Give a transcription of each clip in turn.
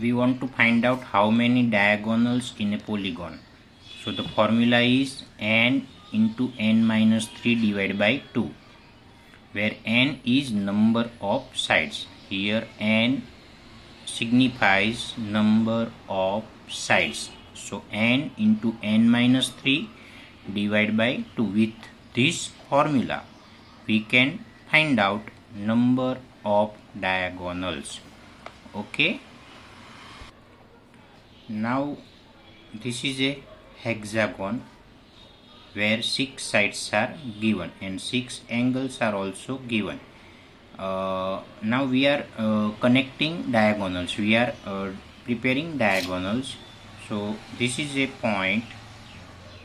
we want to find out how many diagonals in a polygon. So the formula is n into n minus 3 divided by 2, where n is number of sides. Here n signifies number of sides. So n into n minus 3 divided by 2. With this formula, we can find out number of diagonals. Okay. Now this is a hexagon where 6 sides are given and 6 angles are also given. Now we are connecting diagonals. We are preparing diagonals. So this is a point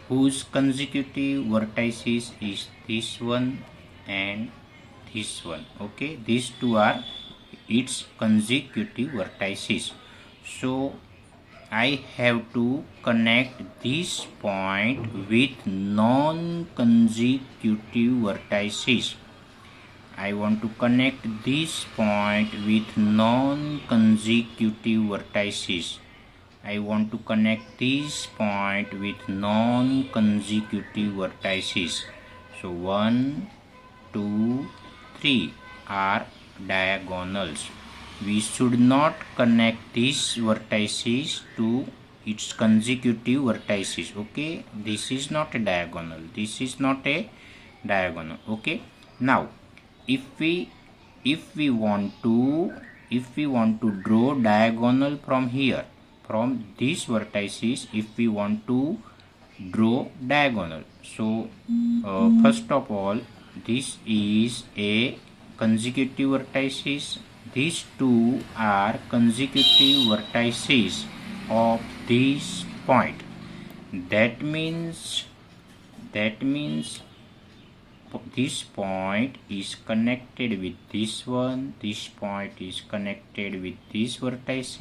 whose consecutive vertices is this one and this one. Okay, these two are its consecutive vertices. So I have to connect this point with non-consecutive vertices. I want to connect this point with non-consecutive vertices. I want to connect this point with non-consecutive vertices. So 1, 2, 3 are diagonals. We should not connect these vertices to its consecutive vertices. Okay, this is not a diagonal. This is not a diagonal. Okay. Now, if we want to draw diagonal from here, from these vertices, if we want to draw diagonal, so first of all, this is a consecutive vertices. These two are consecutive vertices of this point. That means this point is connected with this one. This point is connected with this vertex.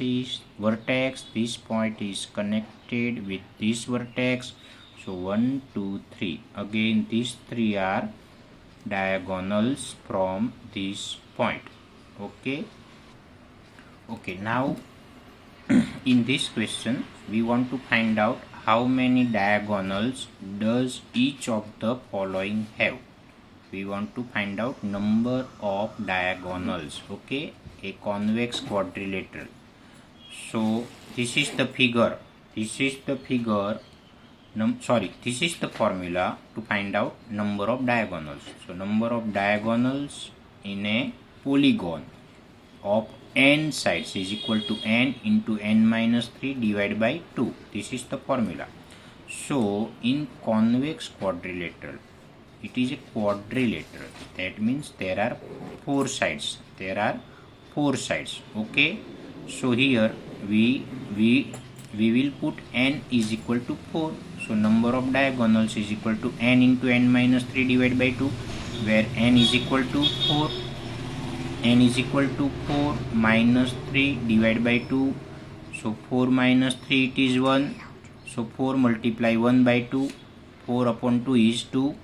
This point is connected with this vertex. So 1, 2, 3. Again, these three are diagonals from this point. Okay. Now in this question we want to find out how many diagonals does each of the following have. We want to find out number of diagonals. Okay, a convex quadrilateral. So this is the figure. This is the formula to find out number of diagonals. So number of diagonals in a polygon of n sides is equal to n into n minus 3 divided by 2. This is the formula. So in convex quadrilateral, it is a quadrilateral. That means there are 4 sides. Okay. So here we will put n is equal to 4. So number of diagonals is equal to n into n minus 3 divided by 2, where n is equal to 4. N is equal to 4 minus 3 divided by 2. So 4 minus 3 it is 1. So 4 multiply 1 by 2. 4 upon 2 is 2.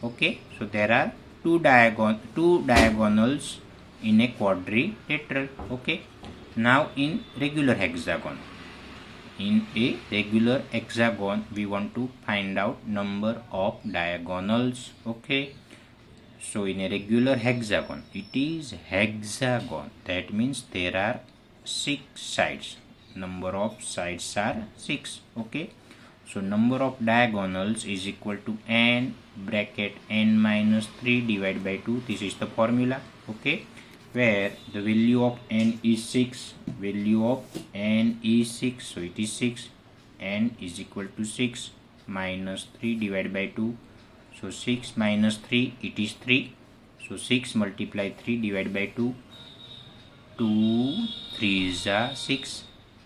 Okay. So there are two diagonals in a quadrilateral. Okay. Now in regular hexagon. In a regular hexagon, we want to find out number of diagonals. Okay. So in a regular hexagon, it is hexagon. That means there are 6 sides. Number of sides are 6. Okay. So number of diagonals is equal to n bracket n minus 3 divided by 2. This is the formula. Okay. Where the value of n is 6. Value of n is 6. So it is 6. N is equal to 6 minus 3 divided by 2. So 6 minus 3, it is 3. So 6 multiply 3 divided by 2. 2 3 is 6.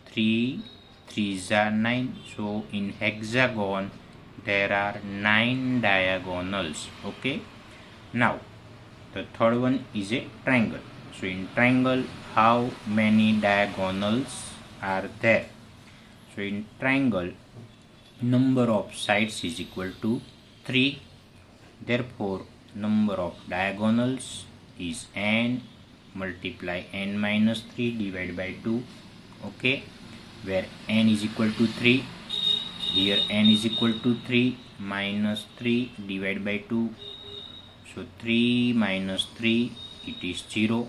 3 3 is 9. So in hexagon there are 9 diagonals. Okay. Now the third one is a triangle. So in triangle, how many diagonals are there? So in triangle, number of sides is equal to 3. Therefore, number of diagonals is n multiply n minus 3 divided by 2. okay, where n is equal to 3. Here n is equal to 3 minus 3 divided by 2. So 3 minus 3, it is 0.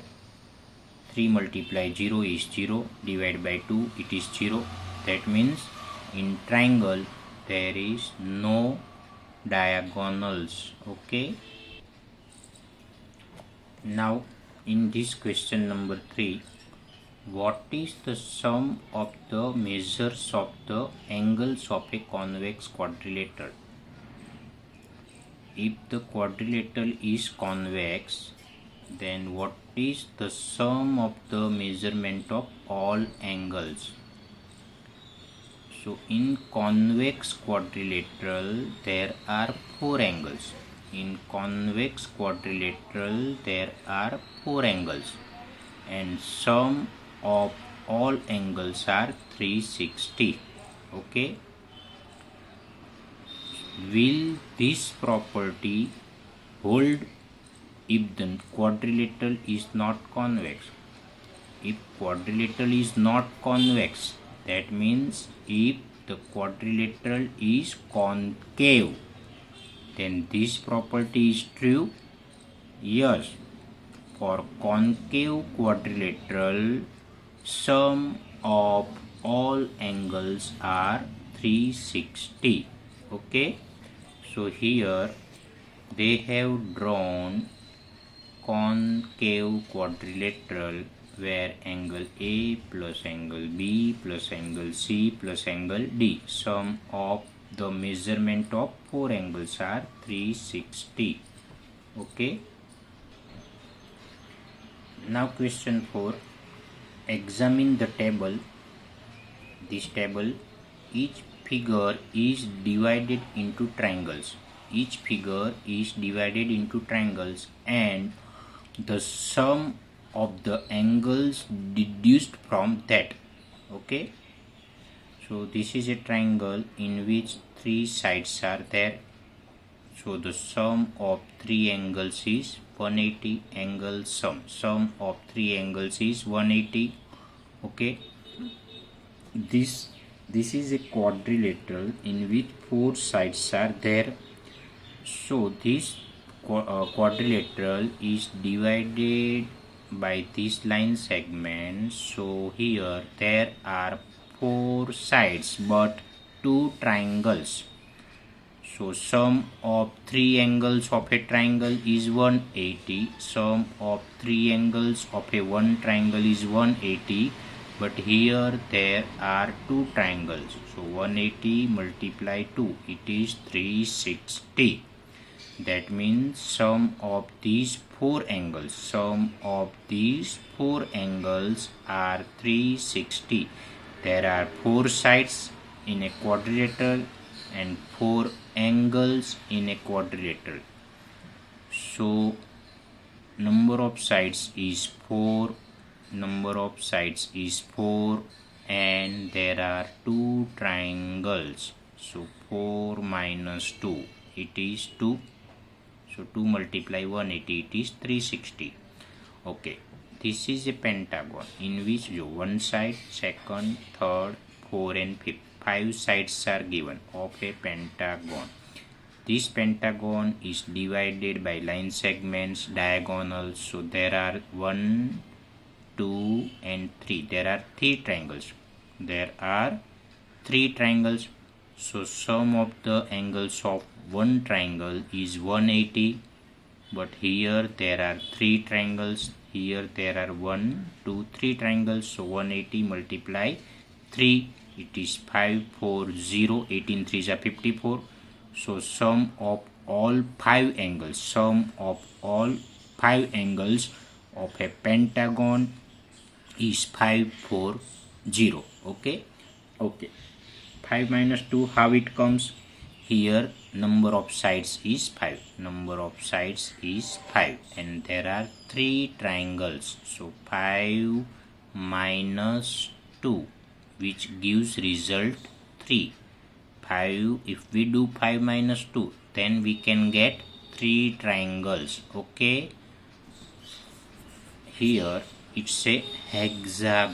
3 multiply 0 is 0, divided by 2, it is 0. That means in triangle there is no diagonals, okay. Now in this question number 3, what is the sum of the measures of the angles of a convex quadrilateral? If the quadrilateral is convex, then what is the sum of the measurement of all angles? So in convex quadrilateral there are 4 angles. In convex quadrilateral there are 4 angles, and sum of all angles are 360, okay. Will this property hold if the quadrilateral is not convex? If quadrilateral is not convex, that means if the quadrilateral is concave, then this property is true. Yes, for concave quadrilateral, sum of all angles are 360, okay. So here they have drawn concave quadrilateral where angle A plus angle B plus angle C plus angle D, sum of the measurement of 4 angles are 360, okay. Now question 4, examine the table. This table, each figure is divided into triangles. Each figure is divided into triangles and the sum of the angles deduced from that, okay. So this is a triangle in which 3 sides are there. So the sum of 3 angles is 180 angle sum. Sum of 3 angles is 180, okay. This is a quadrilateral in which 4 sides are there. So this quadrilateral is divided by this line segment. So here there are 4 sides but 2 triangles. So sum of 3 angles of a triangle is 180. Sum of 3 angles of a one triangle is 180. But here there are 2 triangles. So 180 multiply 2, it is 360. That means sum of these 4 angles, sum of these 4 angles are 360. There are 4 sides in a quadrilateral and 4 angles in a quadrilateral. So number of sides is 4, number of sides is 4, and there are 2 triangles. So 4 minus 2, it is 2. So 2 multiply 180, it is 360. Okay, this is a pentagon in which one side, second, third, 4 and 5 sides are given of a pentagon. This pentagon is divided by line segments, diagonals. So there are 1, 2 and 3. There are 3 triangles. There are 3 triangles. So sum of the angles of one triangle is 180. But here there are 3 triangles. Here there are 1, 2, 3 triangles. So 180 multiply 3. It is 540. 18 3s are 54. So sum of all 5 angles. Sum of all 5 angles of a pentagon is 540. Okay. 5 minus 2, how it comes? Here number of sides is 5. Number of sides is 5 and there are 3 triangles. So 5 minus 2, which gives result 3. 5, if we do 5 minus 2, then we can get 3 triangles. Okay. Here it's a hexagon.